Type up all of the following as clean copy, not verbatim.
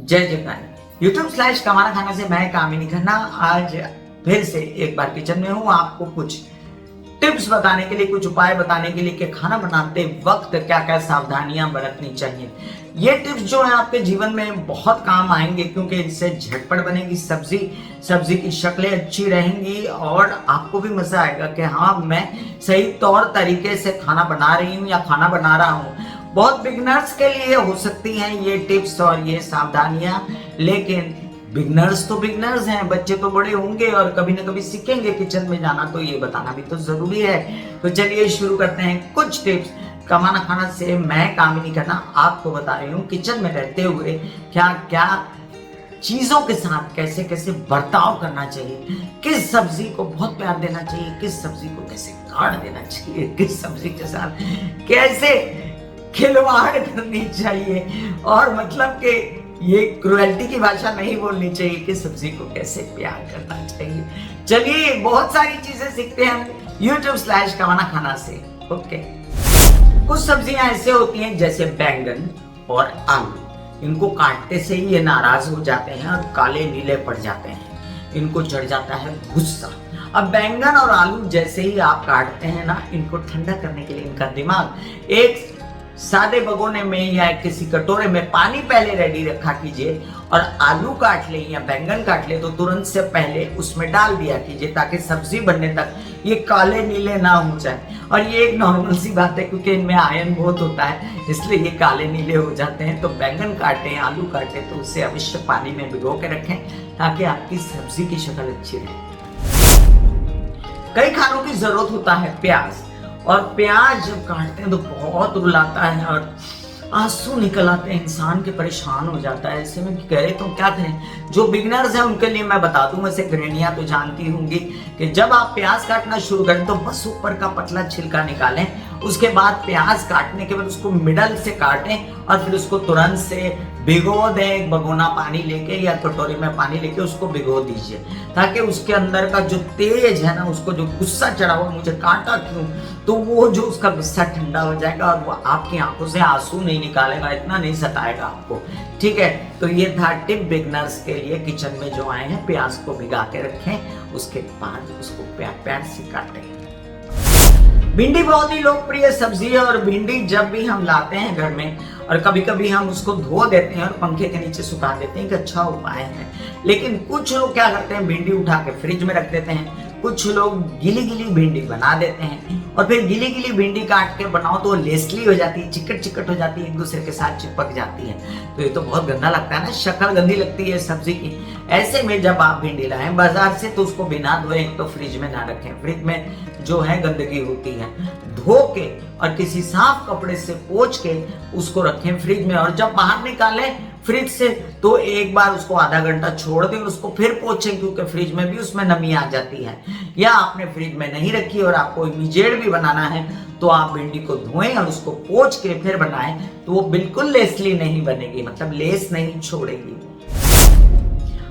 जय जगन्नाथ। यूट्यूब कमाना खाना से मैं कामिनी खन्ना आज फिर से एक बार किचन में हूँ, आपको कुछ टिप्स बताने के लिए, कुछ उपाय बताने के लिए कि खाना बनाते वक्त क्या क्या सावधानियां बरतनी चाहिए। ये टिप्स जो है आपके जीवन में बहुत काम आएंगे, क्योंकि इससे झटपट बनेगी सब्जी की शक्लें अच्छी रहेंगी और आपको भी मजा आएगा कि हाँ, मैं सही तौर तरीके से खाना बना रही हूँ या खाना बना रहा हूँ। बहुत बिगनर्स के लिए हो सकती हैं ये टिप्स और ये सावधानियां, लेकिन बिगनर्स तो बिगनर्स हैं, बच्चे तो बड़े होंगे और कभी ना कभी सीखेंगे किचन में जाना, तो ये बताना भी तो जरूरी है। तो चलिए शुरू करते हैं कुछ टिप्स। कमाना खाना से मैं कामिनी खन्ना आपको बता रही हूँ किचन में रहते हुए क्या क्या चीजों के साथ कैसे कैसे बर्ताव करना चाहिए, किस सब्जी को बहुत प्यार देना चाहिए, किस सब्जी को कैसे काट देना चाहिए, किस सब्जी के साथ कैसे खिलवाड़ करनी चाहिए, और मतलब कि ये क्रुएल्टी की भाषा नहीं बोलनी चाहिए कि सब्जी को कैसे प्यार करना चाहिए। चलिए बहुत सारी चीजें सीखते हैं हम YouTube/कमाना खाना से। ओके, कुछ सब्जियां ऐसे होती हैं जैसे बैंगन और आलू, इनको काटते से ही ये नाराज हो जाते हैं और काले नीले पड़ जाते हैं, इनको चढ़ जाता है गुस्सा। अब बैंगन और आलू जैसे ही आप काटते हैं ना, इनको ठंडा करने के लिए इनका दिमाग एक सादे भगोने में या किसी कटोरे में पानी पहले रेडी रखा कीजिए, और आलू काट ले या बैंगन काट ले तो तुरंत से पहले उसमें डाल दिया कीजिए, ताकि सब्जी बनने तक ये काले नीले ना हो जाए। और ये एक नॉर्मल सी बात है, क्योंकि इनमें आयरन बहुत होता है, इसलिए ये काले नीले हो जाते हैं। तो बैंगन काटें, आलू काटें तो उसे अवश्य पानी में भिगो के रखें, ताकि आपकी सब्जी की शक्ल अच्छी रहे। कई खानों की जरूरत होता है प्याज, और प्याज जब काटते हैं तो बहुत रुलाता है और आंसू निकल आते हैं, इंसान के परेशान हो जाता है। ऐसे में कह रहे तो क्या करें। जो बिगनर्स हैं उनके लिए मैं बता दूं, वैसे गृहिणियां तो जानती होंगी कि जब आप प्याज काटना शुरू करें तो बस ऊपर का पतला छिलका निकालें, उसके बाद प्याज काटने के बाद उसको मिडल से काटें और फिर उसको तुरंत से भिगो दें। एक भगोना पानी लेके या कटोरी में पानी लेके उसको भिगो दीजिए, ताकि उसके अंदर का जो तेज है ना, उसको जो गुस्सा चढ़ा हुआ मुझे काटा क्यों, तो वो जो उसका गुस्सा ठंडा हो जाएगा और वो आपकी आंखों से आंसू नहीं निकालेगा, इतना नहीं सताएगा आपको। ठीक है, तो ये था टिप बिगनर्स के लिए। किचन में जो आए हैं प्याज को भिगा के रखें, उसके बाद उसको प्यार प्यार से काटें। भिंडी बहुत ही लोकप्रिय सब्जी है, और भिंडी जब भी हम लाते हैं घर में, और कभी कभी हम उसको धो देते हैं और पंखे के नीचे सुखा देते हैं, एक अच्छा उपाय है। लेकिन कुछ लोग क्या करते हैं, भिंडी उठा के फ्रिज में रख देते हैं, कुछ लोग गीली गीली भिंडी बना देते हैं, और फिर गीली गीली भिंडी काट के बनाओ तो लेसली हो जाती है, चिकट चिकट हो जाती है, एक दूसरे के साथ चिपक जाती है, तो ये तो बहुत गंदा लगता है ना, शक्ल गंदी लगती है सब्जी की। ऐसे में जब आप भिंडी लाएं बाजार से तो उसको बिना धोए तो फ्रिज में ना रखें, फ्रिज में जो है गंदगी होती है। धो के और किसी साफ कपड़े से पोंछ के उसको रखें फ्रिज में, और जब बाहर निकालें फ्रिज से तो एक बार उसको आधा घंटा छोड़ दें और उसको फिर पोंछें, क्योंकि फ्रिज में भी उसमें नमी आ जाती है। या आपने फ्रिज में नहीं रखी और आपको इमीडिएट भी बनाना है तो आप भिंडी को धोएं और उसको पोंछ के फिर बनाएं, तो वो बिल्कुल लेसली नहीं बनेगी, मतलब लेस नहीं छोड़ेगी।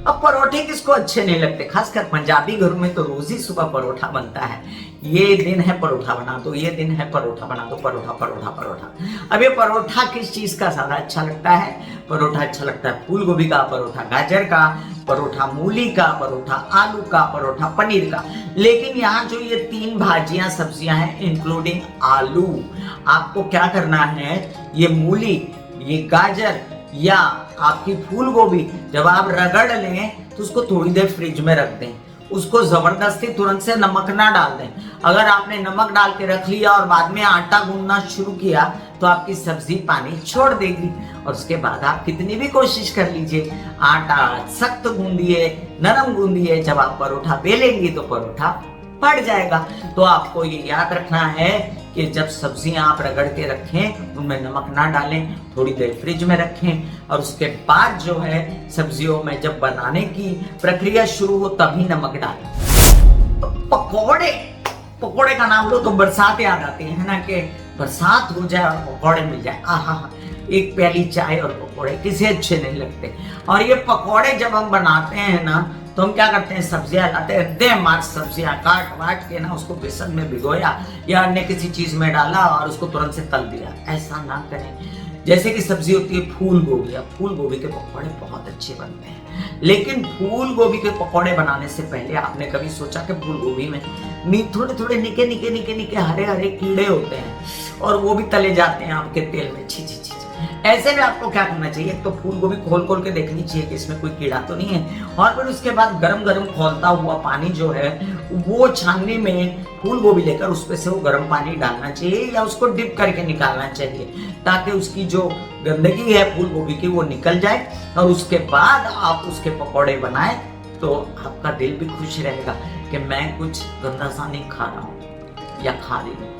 अब परोठे किसको अच्छे नहीं लगते, खासकर पंजाबी घरों में तो रोज ही सुबह परोठा बनता है। ये दिन है परोठा बना दो, ये दिन है परोठा बना दो, परोठा परोठा परोठा। अब ये परोठा किस चीज का ज्यादा अच्छा लगता है? परोठा अच्छा लगता है फूल गोभी का परोठा, गाजर का परोठा, मूली का परोठा, आलू का परोठा, पनीर का। लेकिन यहाँ जो ये 3 भाजियां सब्जियां हैं इंक्लूडिंग आलू, आपको क्या करना है, ये मूली, ये गाजर या आपकी फूल गोभी जब आप रगड़ लें तो उसको थोड़ी देर फ्रिज में रख दें, उसको जबरदस्ती तुरंत से नमक ना डाल दें। अगर आपने नमक डाल के रख लिया और बाद में आटा गूंदना शुरू किया तो आपकी सब्जी पानी छोड़ देगी, और उसके बाद आप कितनी भी कोशिश कर लीजिए, आटा सख्त गूंदिए, नरम गूंदिए, जब आप परोठा बेलेंगी तो परोठा पड़ जाएगा। तो आपको ये याद रखना है कि जब सब्जियां आप रगड़ के रखें उनमें नमक ना डालें, थोड़ी देर फ्रिज में रखें, और उसके बाद जो है सब्जियों में जब बनाने की प्रक्रिया शुरू हो तभी नमक डालें। पकोड़े का नाम लो तो बरसात याद आती है ना, कि बरसात हो जाए और पकोड़े मिल जाए, आहा, एक प्याली चाय और पकोड़े किसे अच्छे नहीं लगते। और ये पकोड़े जब हम बनाते हैं ना तो हम क्या करते हैं, सब्जियां लाते हैं, दे मार सब्जियां काट वाट के ना उसको बेसन में भिगोया या अन्य किसी चीज में डाला और उसको तुरंत से तल दिया। ऐसा ना करें, जैसे कि सब्जी होती है फूल गोभी, अब फूल गोभी के पकौड़े बहुत अच्छे बनते हैं, लेकिन फूल गोभी के पकौड़े बनाने से पहले आपने कभी सोचा कि फूल गोभी में थोड़े थोड़े निके निके निके निके हरे हरे कीड़े होते हैं और वो भी तले जाते हैं आपके तेल में, छी छी छी। ऐसे में आपको क्या करना चाहिए, तो फूल गोभी खोल खोल के देखनी चाहिए कि इसमें कोई कीड़ा तो नहीं है, और फिर उसके बाद गरम गरम खौलता हुआ पानी जो है वो छाननी में फूल गोभी लेकर उसमें से वो गर्म पानी डालना चाहिए या उसको डिप करके निकालना चाहिए, ताकि उसकी जो गंदगी है फूल गोभी की वो निकल जाए, और उसके बाद आप उसके पकौड़े बनाएं तो आपका दिल भी खुश रहेगा कि मैं कुछ गंदा सा नहीं खा रहा हूँ या खा रही हूँ।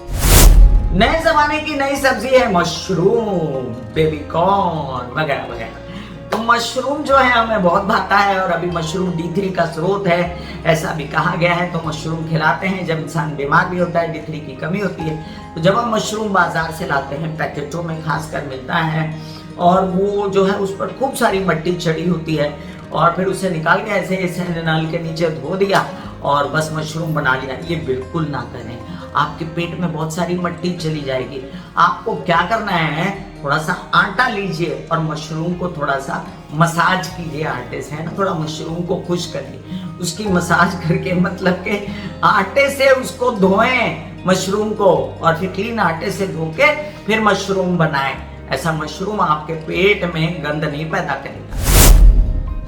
नए जमाने की नई सब्जी है मशरूम, बेबी कॉर्न वगैरह वगैरह। तो मशरूम जो है हमें बहुत भाता है, और अभी मशरूम D3 का स्रोत है ऐसा भी कहा गया है। तो मशरूम खिलाते हैं जब इंसान बीमार भी होता है, D3 की कमी होती है। तो जब हम मशरूम बाजार से लाते हैं, पैकेटों में खासकर मिलता है, और वो जो है उस पर खूब सारी मट्टी चढ़ी होती है, और फिर उसे निकाल के ऐसे ऐसे नल के नीचे धो दिया और बस मशरूम बना लिया। ये बिल्कुल ना करें, आपके पेट में बहुत सारी मट्टी चली जाएगी। आपको क्या करना है, थोड़ा सा आटा लीजिए और मशरूम को थोड़ा सा मसाज कीजिए आटे से, है ना, थोड़ा मशरूम को खुश करिए, उसकी मसाज करके, मतलब के आटे से उसको धोएं मशरूम को, और फिर क्लीन आटे से धो के फिर मशरूम बनाएं। ऐसा मशरूम आपके पेट में गंद नहीं पैदा करेगा।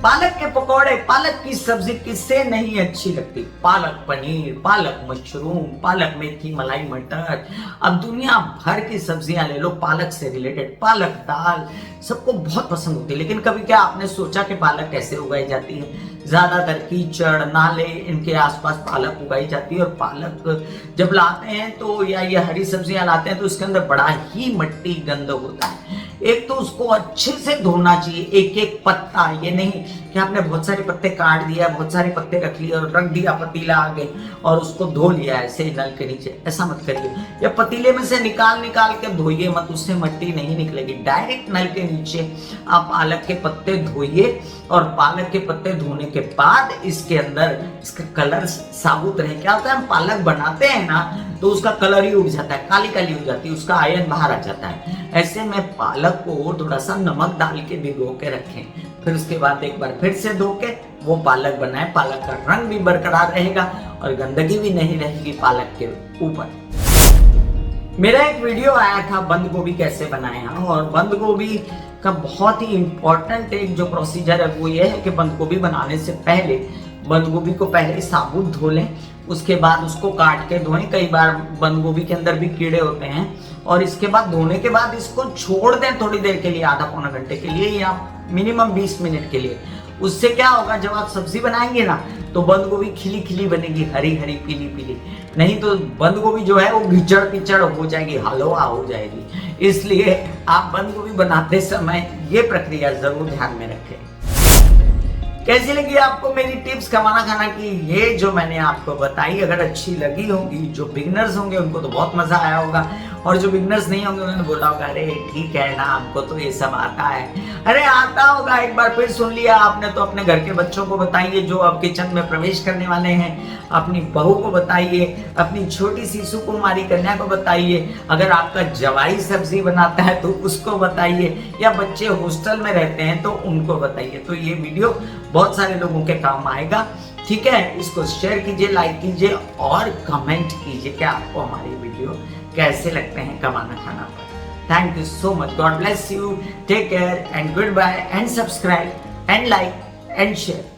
पालक के पकौड़े, पालक की सब्जी किससे नहीं अच्छी लगती, पालक पनीर, पालक मशरूम, पालक मेथी मलाई मटर, अब दुनिया भर की सब्जियां ले लो पालक से रिलेटेड, पालक दाल सबको बहुत पसंद होती है। लेकिन कभी क्या आपने सोचा कि पालक कैसे उगाई जाती है? ज्यादातर कीचड़ नाले इनके आसपास पालक उगाई जाती है, और पालक जब लाते हैं तो या ये हरी सब्जियां लाते हैं तो उसके अंदर बड़ा ही मट्टी गंद होता है। एक तो उसको अच्छे से धोना चाहिए, एक एक पत्ता, ये नहीं कि आपने बहुत सारे पत्ते काट दिया, बहुत सारे पत्ते रख लिए और रख दिया पतीला आगे और उसको धो लिया ऐसे नल के नीचे, ऐसा मत करिए। या पतीले में से निकाल निकाल के धोइए मत, उससे मट्टी नहीं निकलेगी। डायरेक्ट नल के नीचे आप पालक के पत्ते धोइए, और पालक के पत्ते धोने के बाद इसके अंदर इसका कलर साबुत रहे। क्या होता है, हम पालक बनाते हैं ना तो उसका कलर ही उड़ जाता है, काली काली हो जाती है, उसका आयरन बाहर आ जाता है। ऐसे में पालक को थोड़ा सा नमक डाल के भिगो के रखें, फिर उसके बाद एक बार फिर से धो के वो पालक बनाएं। पालक का रंग भी बरकरार रहेगा और गंदगी भी नहीं रहेगी पालक के ऊपर। मेरा एक वीडियो आया था बंद गोभी कैसे बनाएं, और बंद गोभी का बहुत ही इंपॉर्टेंट एक जो प्रोसीजर है वो ये है कि बंद गोभी बनाने से पहले बंद गोभी को पहले साबुत धो लें, उसके बाद उसको काट के धोएं। कई बार बंद गोभी के अंदर भी कीड़े होते हैं, और इसके बाद धोने के बाद इसको छोड़ दें थोड़ी देर के लिए, आधा पौना घंटे के लिए या मिनिमम 20 मिनट के लिए। उससे क्या होगा, जब आप सब्जी बनाएंगे ना तो बंद गोभी खिली खिली बनेगी, हरी हरी पीली पीली, नहीं तो बंद गोभी जो है वो भिचड़ पिचड़ हो जाएगी, हलवा हो जाएगी। इसलिए आप बंद गोभी बनाते समय ये प्रक्रिया जरूर ध्यान में रखें। कैसी लगी आपको मेरी टिप्स खाना खाना की, ये जो मैंने आपको बताई, अगर अच्छी लगी होगी, जो बिगनर्स होंगे उनको तो बहुत मजा आया होगा, और जो बिगनर्स नहीं होंगे उन्होंने बोला होगा अरे ठीक है ना, हमको तो ये सब आता है। अरे आता होगा, एक बार फिर सुन लिया आपने तो अपने घर के बच्चों को बताइए जो अब किचन में प्रवेश करने वाले हैं, अपनी बहू को बताइए, अपनी छोटी सी सुकुमारी कन्या को बताइए, अगर आपका जवाई सब्जी बनाता है तो उसको बताइए, या बच्चे हॉस्टल में रहते हैं तो उनको बताइए। तो ये वीडियो बहुत सारे लोगों के काम आएगा, ठीक है। इसको शेयर कीजिए, लाइक कीजिए और कमेंट कीजिए कि आपको हमारी वीडियो कैसे लगते हैं कमाना खाना पर। Thank you so much, God bless you, take care and good bye, and subscribe and like and share.